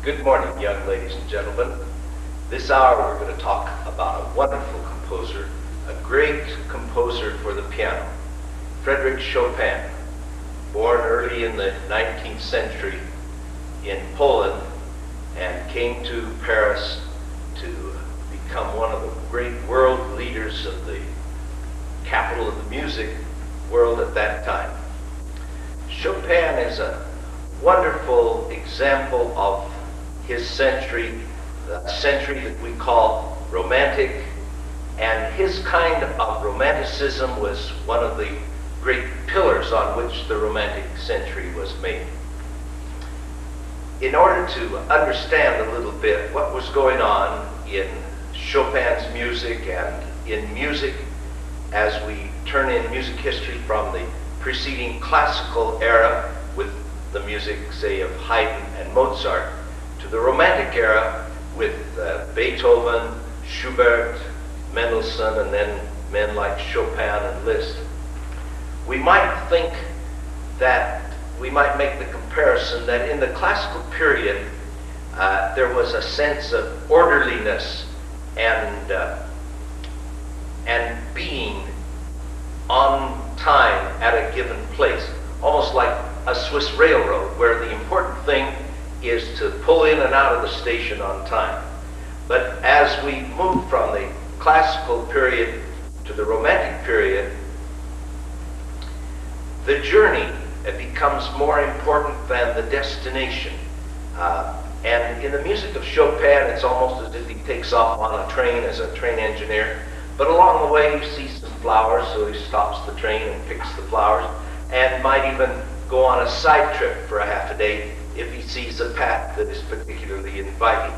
Good morning, young ladies and gentlemen. This hour we're going to talk about a wonderful composer, a great composer for the piano, Frédéric Chopin, born early in the 19th century in Poland and came to Paris to become one of the great world leaders of the capital of the music world at that time. Chopin is a wonderful example of his century, the century that we call Romantic, and his kind of Romanticism was one of the great pillars on which the Romantic century was made. In order to understand a little bit what was going on in Chopin's music and in music as we turn in music history from the preceding classical era with the music, say, of Haydn and Mozart, to the Romantic era with Beethoven, Schubert, Mendelssohn, and then men like Chopin and Liszt. We might think that we might make the comparison that in the classical period there was a sense of orderliness and being on time at a given place, almost like a Swiss railroad, where the important thing is to pull in and out of the station on time. But as we move from the classical period to the Romantic period, the journey becomes more important than the destination. And in the music of Chopin, it's almost as if he takes off on a train as a train engineer, but along the way he sees some flowers, so he stops the train and picks the flowers, and might even go on a side trip for a half a day if he sees a path that is particularly inviting.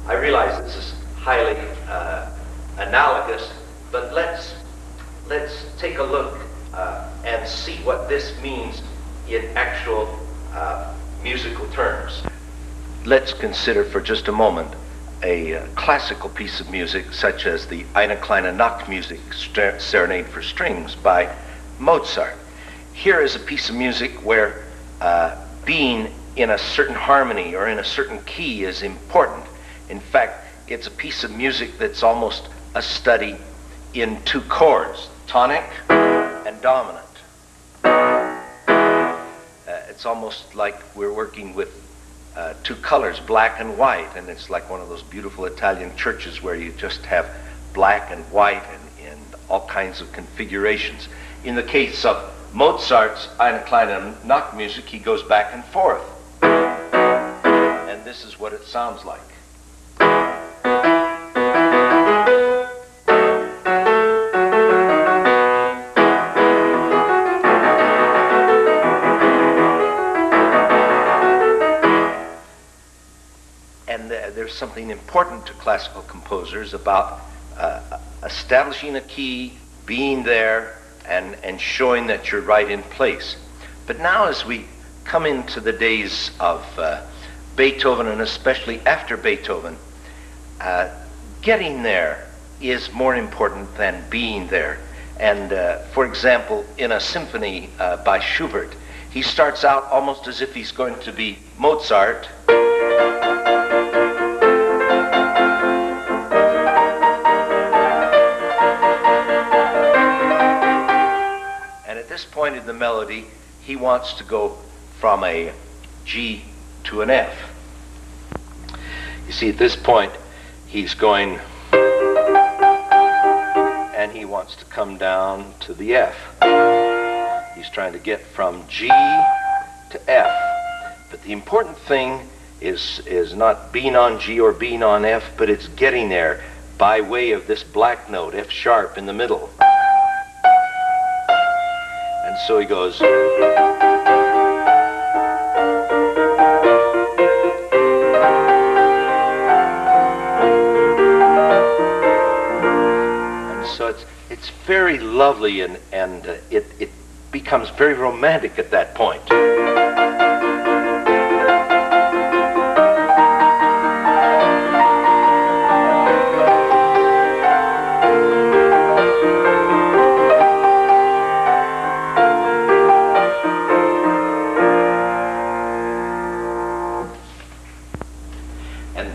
I realize this is highly analogous, but let's take a look and see what this means in actual musical terms. Let's consider for just a moment a classical piece of music such as the Eine kleine Nachtmusik Serenade for Strings by Mozart. Here is a piece of music where being in a certain harmony or in a certain key is important. In fact, it's a piece of music that's almost a study in two chords, tonic and dominant. It's almost like we're working with two colors, black and white, and it's like one of those beautiful Italian churches where you just have black and white and all kinds of configurations. In the case of Mozart's Eine kleine Nachtmusik, he goes back and forth. And this is what it sounds like. And there's something important to classical composers about establishing a key, being there, and showing that you're right in place. But now as we come into the days of Beethoven, and especially after Beethoven, getting there is more important than being there. And for example, in a symphony by Schubert, he starts out almost as if he's going to be Mozart, point in the melody, he wants to go from a G to an F. You see, at this point, he's going, and he wants to come down to the F. He's trying to get from G to F. But the important thing is not being on G or being on F, but it's getting there by way of this black note, F sharp, in the middle. And so he goes. And so it's very lovely, and it becomes very romantic at that point.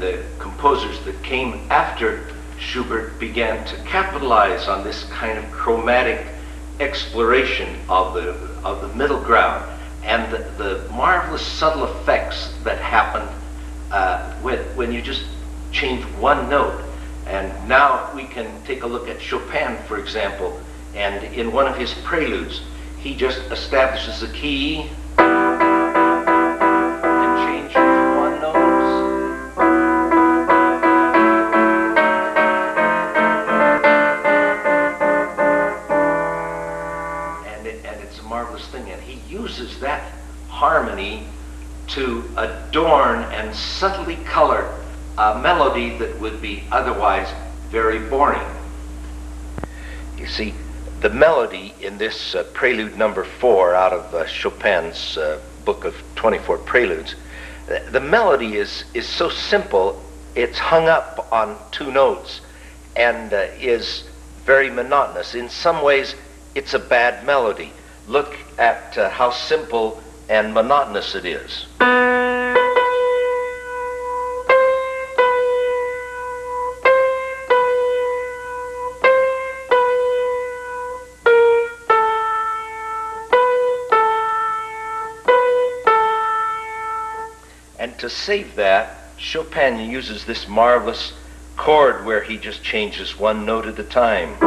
the composers that came after Schubert began to capitalize on this kind of chromatic exploration of the middle ground and the marvelous subtle effects that happen when you just change one note. And now we can take a look at Chopin, for example, and in one of his preludes, he just establishes a key and changes one note. And it's a marvelous thing, and he uses that harmony to adorn and subtly color a melody that would be otherwise very boring. You see, the melody in this prelude number 4 out of Chopin's book of 24 preludes, the melody is so simple, it's hung up on 2 notes and is very monotonous. In some ways, it's a bad melody. Look at how simple and monotonous it is. And to save that, Chopin uses this marvelous chord where he just changes one note at a time.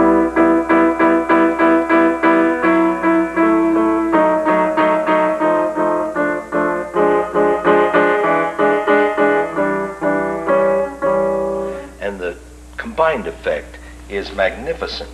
And the combined effect is magnificent.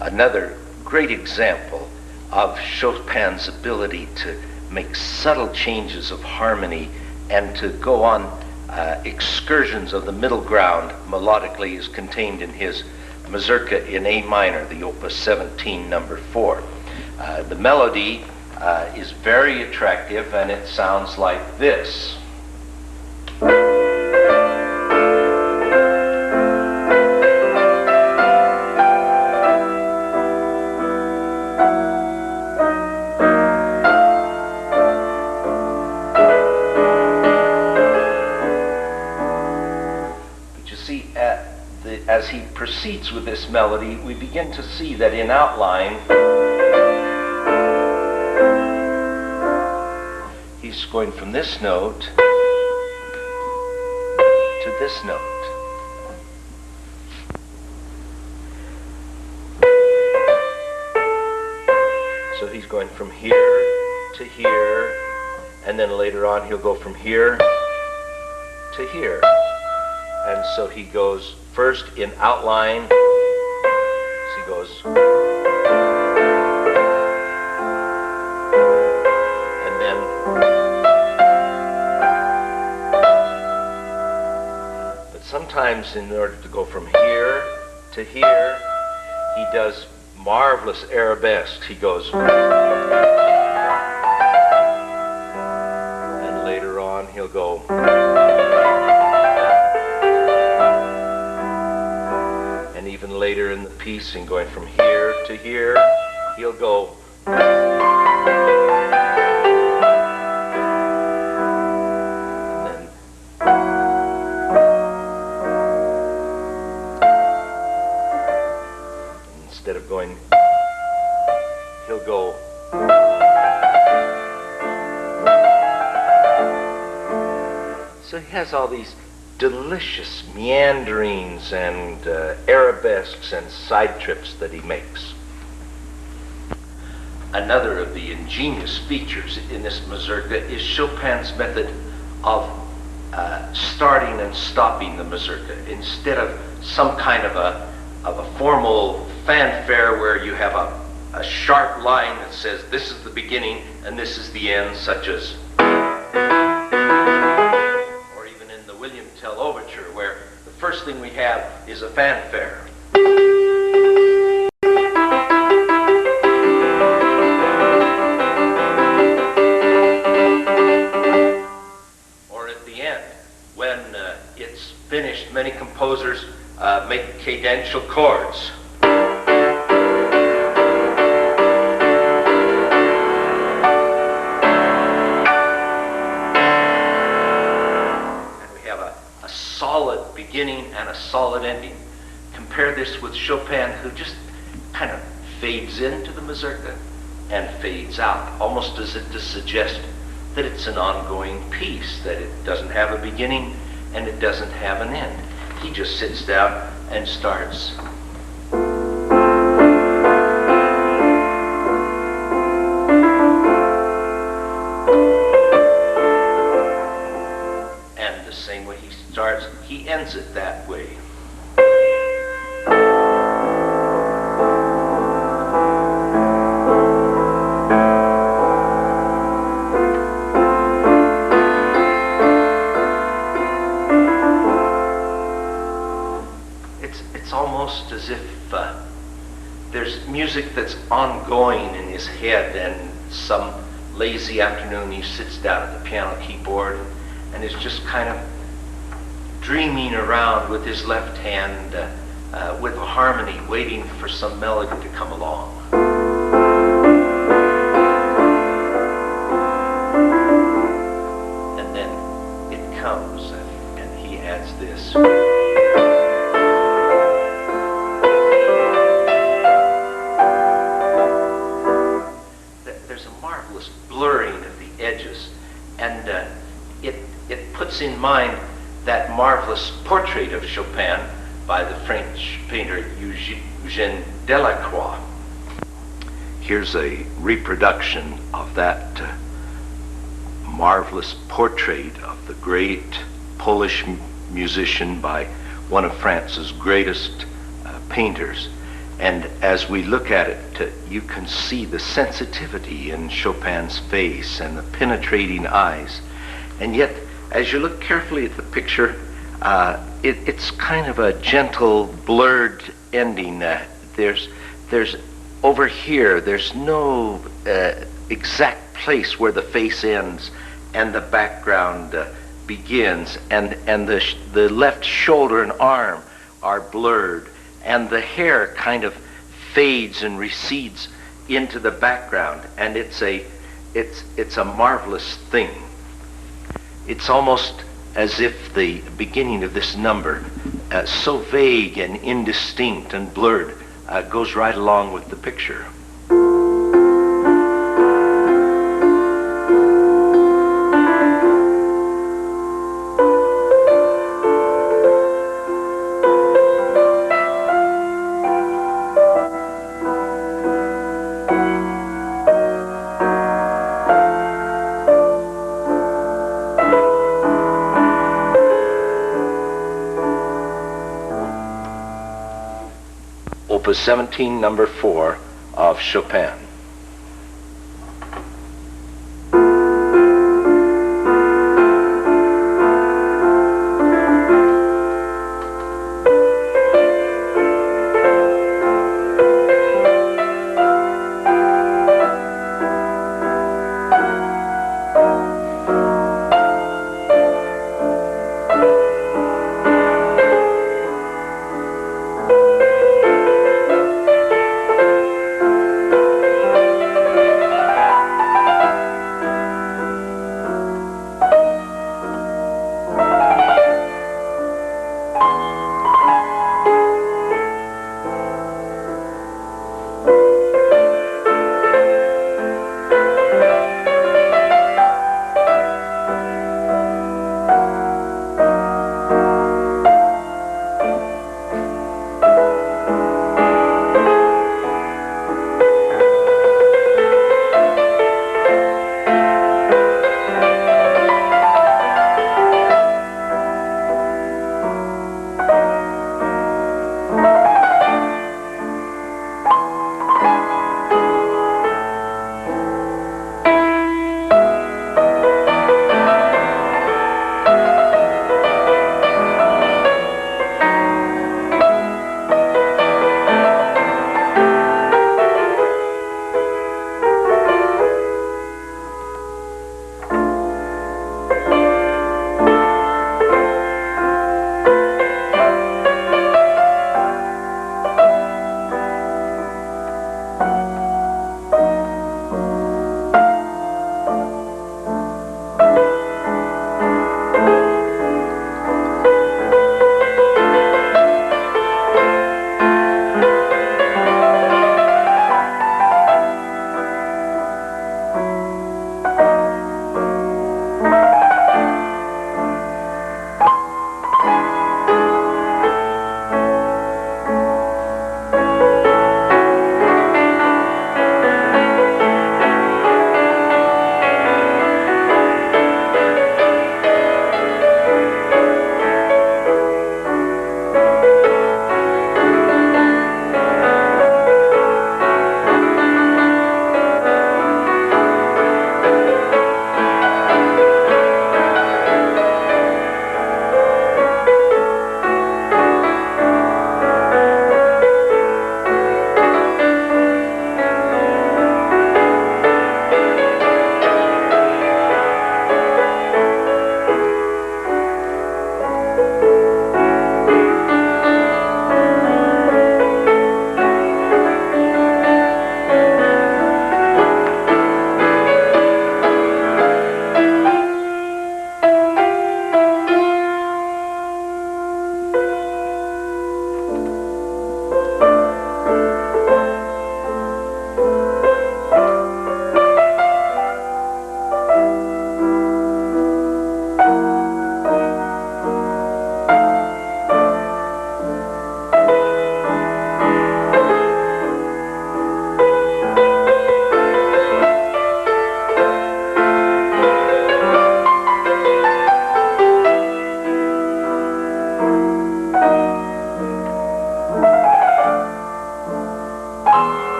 Another great example of Chopin's ability to make subtle changes of harmony and to go on excursions of the middle ground melodically is contained in his Mazurka in A minor, the Opus 17, number 4. The melody is very attractive and it sounds like this. As he proceeds with this melody, we begin to see that in outline, he's going from this note to this note. So he's going from here to here, and then later on he'll go from here to here. And so he goes first in outline, so he goes, and then, but sometimes in order to go from here to here, he does marvelous arabesques. He goes, and later on he'll go, and even later in the piece, and going from here to here, he'll go, instead of going, he'll go. So he has all these delicious meanderings and arabesques and side trips that he makes. Another of the ingenious features in this mazurka is Chopin's method of starting and stopping the mazurka. Instead of some kind of a formal fanfare where you have a sharp line that says this is the beginning and this is the end, such as, or even in the William Tell Overture, where the first thing we have is a fanfare. Or at the end, when it's finished, many composers make cadential chords. And we have a solid beginning and a solid ending. Compare this with Chopin, who just kind of fades into the mazurka and fades out, almost as if to suggest that it's an ongoing piece, that it doesn't have a beginning and it doesn't have an end. He just sits down and starts. And the same way he starts, he ends it that way. It's almost as if there's music that's ongoing in his head, and some lazy afternoon he sits down at the piano keyboard and is just kind of dreaming around with his left hand with a harmony, waiting for some melody to come along. And then it comes, and he adds this. Blurring of the edges, and it puts in mind that marvelous portrait of Chopin by the French painter Eugène Delacroix. Here's a reproduction of that marvelous portrait of the great Polish musician by one of France's greatest painters. And as we look at it, you can see the sensitivity in Chopin's face and the penetrating eyes. And yet, as you look carefully at the picture, it's kind of a gentle, blurred ending. There's over here, there's no exact place where the face ends and the background begins. And the left shoulder and arm are blurred. And the hair kind of fades and recedes into the background, and it's a marvelous thing. It's almost as if the beginning of this number, so vague and indistinct and blurred, goes right along with the picture. Opus 17, number 4 of Chopin.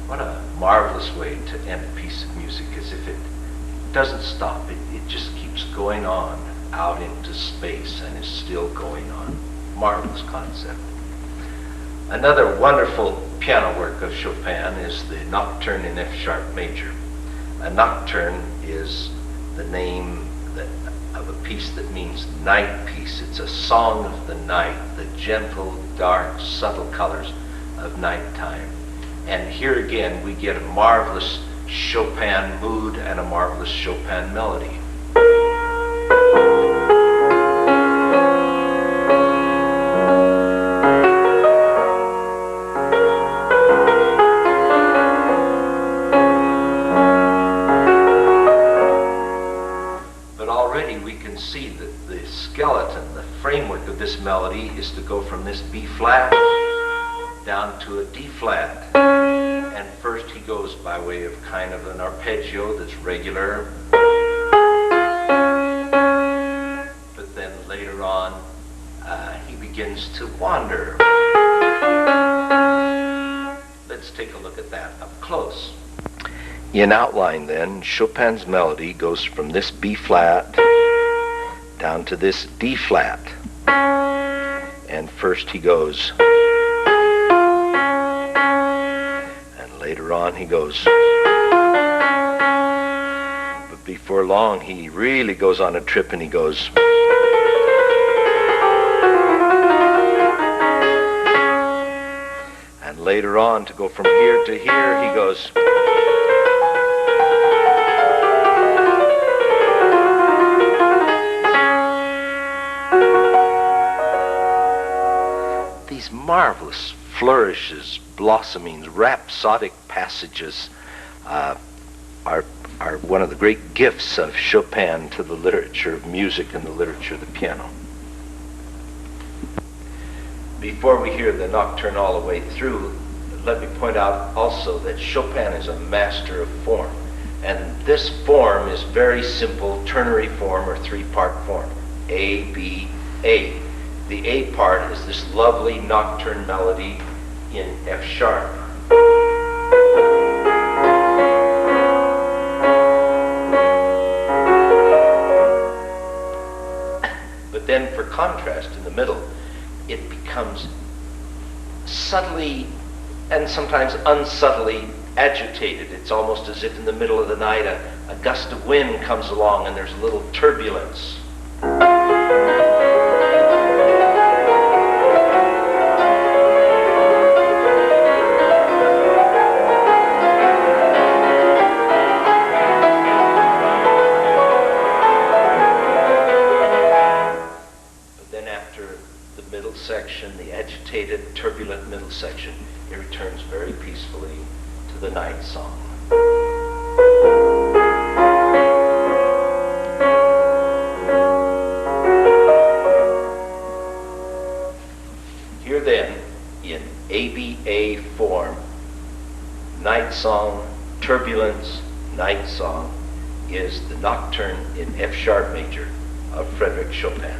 What a marvelous way to end a piece of music, as if it doesn't stop. It just keeps going on out into space and is still going on. Marvelous concept. Another wonderful piano work of Chopin is the Nocturne in F sharp major. A nocturne is the name of a piece that means night piece. It's a song of the night, the gentle, dark, subtle colors of nighttime. And here again we get a marvelous Chopin mood and a marvelous Chopin melody. But already we can see that the skeleton, the framework of this melody is to go from this B flat down to a D flat. And first he goes by way of kind of an arpeggio that's regular. But then later on, he begins to wander. Let's take a look at that up close. In outline then, Chopin's melody goes from this B flat down to this D flat. And first he goes, later on he goes, but before long he really goes on a trip and he goes, and later on to go from here to here he goes, these marvelous flourishes, blossomings, rhapsodic passages are one of the great gifts of Chopin to the literature of music and the literature of the piano. Before we hear the nocturne all the way through, let me point out also that Chopin is a master of form. And this form is very simple, ternary form or three-part form. A, B, A. The A part is this lovely nocturne melody in F sharp. But then for contrast in the middle, it becomes subtly and sometimes unsubtly agitated. It's almost as if in the middle of the night a gust of wind comes along and there's a little turbulence. Section, the agitated, turbulent middle section, it returns very peacefully to the night song. Here then, in ABA form, night song, turbulence, night song, is the Nocturne in F sharp major of Frédéric Chopin.